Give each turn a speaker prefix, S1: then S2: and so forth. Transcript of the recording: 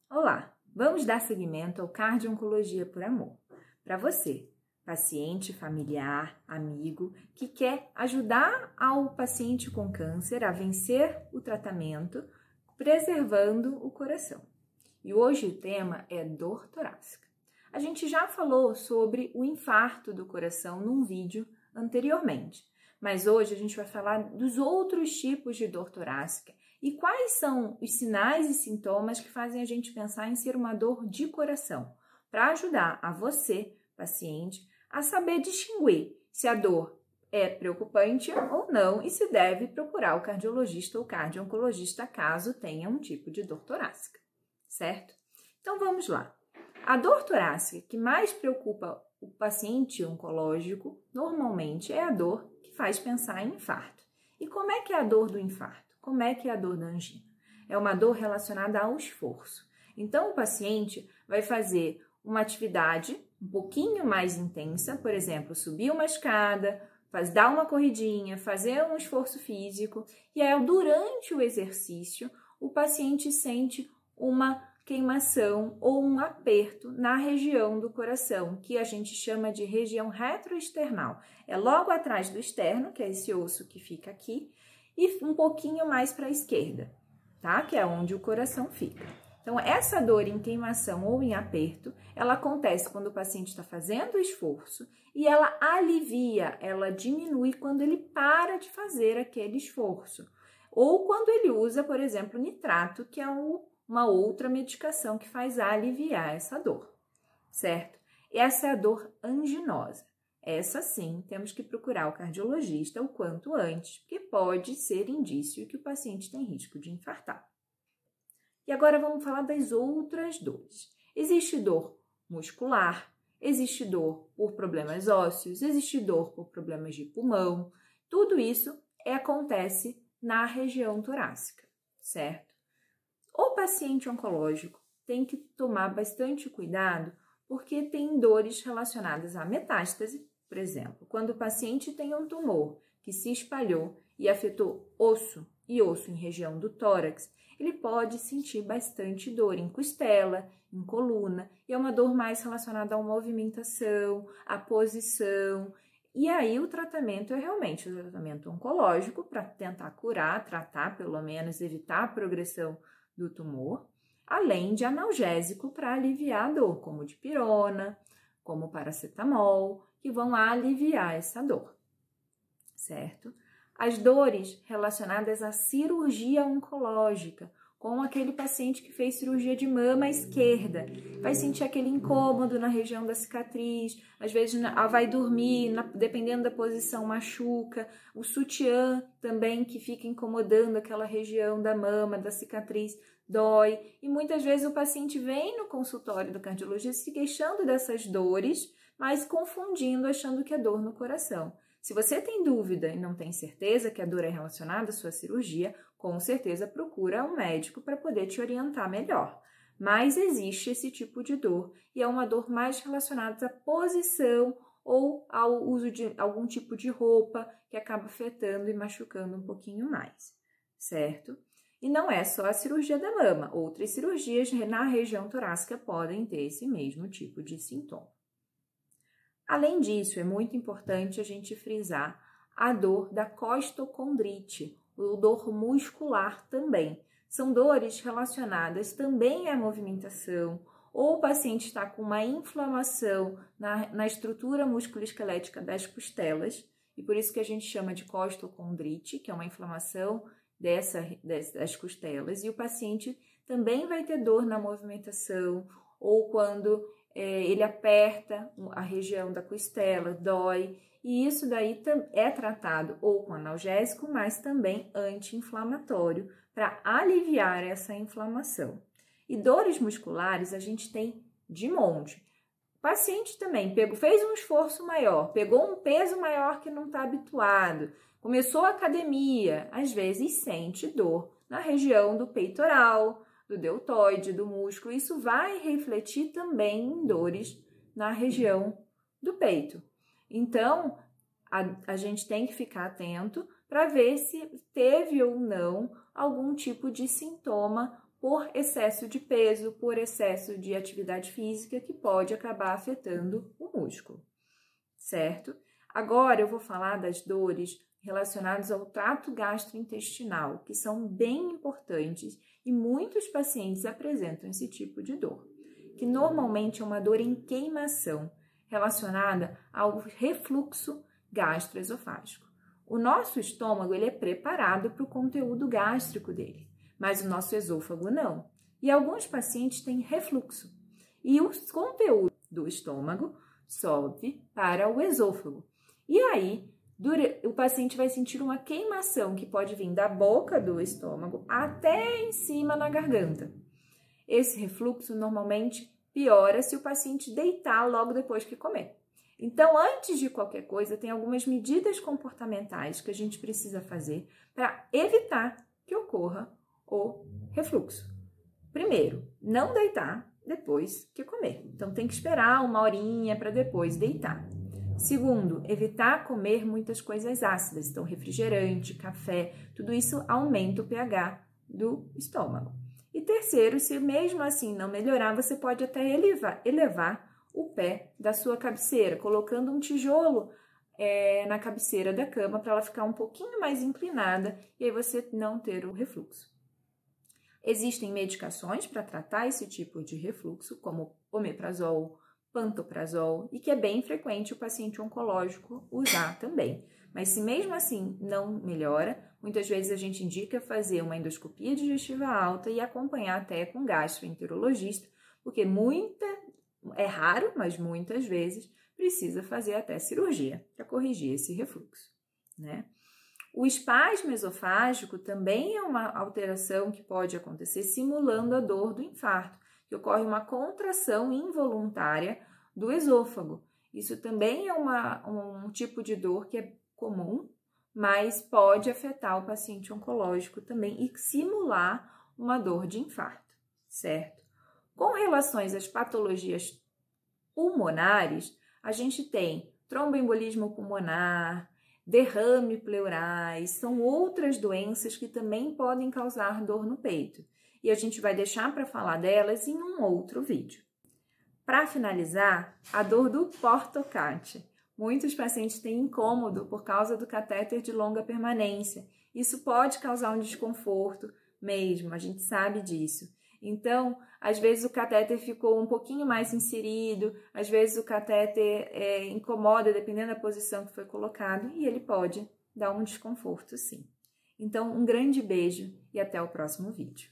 S1: Olá, vamos dar seguimento ao Cardio-Oncologia por Amor. Para você, paciente, familiar, amigo, que quer ajudar ao paciente com câncer a vencer o tratamento, preservando o coração. E hoje o tema é dor torácica. A gente já falou sobre o infarto do coração num vídeo anteriormente, mas hoje a gente vai falar dos outros tipos de dor torácica e quais são os sinais e sintomas que fazem a gente pensar em ser uma dor de coração, para ajudar a você, paciente, a saber distinguir se a dor é preocupante ou não e se deve procurar o cardiologista ou cardio-oncologista caso tenha um tipo de dor torácica, certo? Então vamos lá. A dor torácica que mais preocupa o paciente oncológico normalmente é a dor que faz pensar em infarto. E como é que é a dor do infarto? Como é que é a dor da angina? É uma dor relacionada ao esforço. Então, o paciente vai fazer uma atividade um pouquinho mais intensa, por exemplo, subir uma escada, dar uma corridinha, fazer um esforço físico, e aí, durante o exercício, o paciente sente uma queimação ou um aperto na região do coração, que a gente chama de região retroesternal. É logo atrás do externo, que é esse osso que fica aqui, e um pouquinho mais para a esquerda, tá? Que é onde o coração fica. Então, essa dor em queimação ou em aperto, ela acontece quando o paciente está fazendo esforço e ela alivia, ela diminui quando ele para de fazer aquele esforço. Ou quando ele usa, por exemplo, nitrato, que é uma outra medicação que faz aliviar essa dor, certo? Essa é a dor anginosa. Essa sim, temos que procurar o cardiologista o quanto antes, porque pode ser indício que o paciente tem risco de infartar. E agora vamos falar das outras dores. Existe dor muscular, existe dor por problemas ósseos, existe dor por problemas de pulmão. Tudo isso acontece na região torácica, certo? O paciente oncológico tem que tomar bastante cuidado porque tem dores relacionadas à metástase, por exemplo, quando o paciente tem um tumor que se espalhou e afetou osso e osso em região do tórax, ele pode sentir bastante dor em costela, em coluna, e é uma dor mais relacionada à movimentação, à posição. E aí o tratamento é realmente o tratamento oncológico para tentar curar, tratar, pelo menos evitar a progressão do tumor, além de analgésico para aliviar a dor, como dipirona, como paracetamol, que vão aliviar essa dor, certo? As dores relacionadas à cirurgia oncológica, com aquele paciente que fez cirurgia de mama esquerda, vai sentir aquele incômodo na região da cicatriz, às vezes vai dormir, dependendo da posição, machuca, o sutiã também que fica incomodando aquela região da mama, da cicatriz, dói, e muitas vezes o paciente vem no consultório do cardiologista se queixando dessas dores, mas confundindo, achando que é dor no coração. Se você tem dúvida e não tem certeza que a dor é relacionada à sua cirurgia, com certeza procura um médico para poder te orientar melhor. Mas existe esse tipo de dor e é uma dor mais relacionada à posição ou ao uso de algum tipo de roupa que acaba afetando e machucando um pouquinho mais, certo? E não é só a cirurgia da mama, outras cirurgias na região torácica podem ter esse mesmo tipo de sintoma. Além disso, é muito importante a gente frisar a dor da costocondrite, ou dor muscular também. São dores relacionadas também à movimentação, ou o paciente está com uma inflamação na estrutura musculoesquelética das costelas, e por isso que a gente chama de costocondrite, que é uma inflamação das costelas, e o paciente também vai ter dor na movimentação, ou quando ele aperta a região da costela, dói, e isso daí é tratado ou com analgésico, mas também anti-inflamatório, para aliviar essa inflamação. E dores musculares a gente tem de monte. O paciente também fez um esforço maior, pegou um peso maior que não está habituado, começou a academia, às vezes sente dor na região do peitoral, do deltoide, do músculo. Isso vai refletir também em dores na região do peito. Então, a gente tem que ficar atento para ver se teve ou não algum tipo de sintoma por excesso de peso, por excesso de atividade física, que pode acabar afetando o músculo, certo? Agora eu vou falar das dores relacionadas ao trato gastrointestinal, que são bem importantes e muitos pacientes apresentam esse tipo de dor, que normalmente é uma dor em queimação, relacionada ao refluxo gastroesofágico. O nosso estômago ele é preparado para o conteúdo gástrico dele, mas o nosso esôfago não. E alguns pacientes têm refluxo. E o conteúdo do estômago sobe para o esôfago. E aí, o paciente vai sentir uma queimação que pode vir da boca do estômago até em cima na garganta. Esse refluxo normalmente piora se o paciente deitar logo depois que comer. Então, antes de qualquer coisa, tem algumas medidas comportamentais que a gente precisa fazer para evitar que ocorra o refluxo. Primeiro, não deitar depois que comer. Então, tem que esperar 1 horinha para depois deitar. Segundo, evitar comer muitas coisas ácidas. Então, refrigerante, café, tudo isso aumenta o pH do estômago. E terceiro, se mesmo assim não melhorar, você pode até elevar o pé da sua cabeceira, colocando um tijolo na cabeceira da cama para ela ficar um pouquinho mais inclinada e aí você não ter o refluxo. Existem medicações para tratar esse tipo de refluxo, como omeprazol, pantoprazol, e que é bem frequente o paciente oncológico usar também. Mas se mesmo assim não melhora, muitas vezes a gente indica fazer uma endoscopia digestiva alta e acompanhar até com gastroenterologista, porque é raro, mas muitas vezes precisa fazer até cirurgia para corrigir esse refluxo, né? O espasmo esofágico também é uma alteração que pode acontecer simulando a dor do infarto, que ocorre uma contração involuntária do esôfago. Isso também é um tipo de dor que é comum, mas pode afetar o paciente oncológico também e simular uma dor de infarto, certo? Com relações às patologias pulmonares, a gente tem tromboembolismo pulmonar, derrame pleurais, são outras doenças que também podem causar dor no peito. E a gente vai deixar para falar delas em um outro vídeo. Para finalizar, a dor do portocate. Muitos pacientes têm incômodo por causa do catéter de longa permanência. Isso pode causar um desconforto mesmo, a gente sabe disso. Então, às vezes o catéter ficou um pouquinho mais inserido, às vezes o catéter incomoda dependendo da posição que foi colocado e ele pode dar um desconforto sim. Então, um grande beijo e até o próximo vídeo.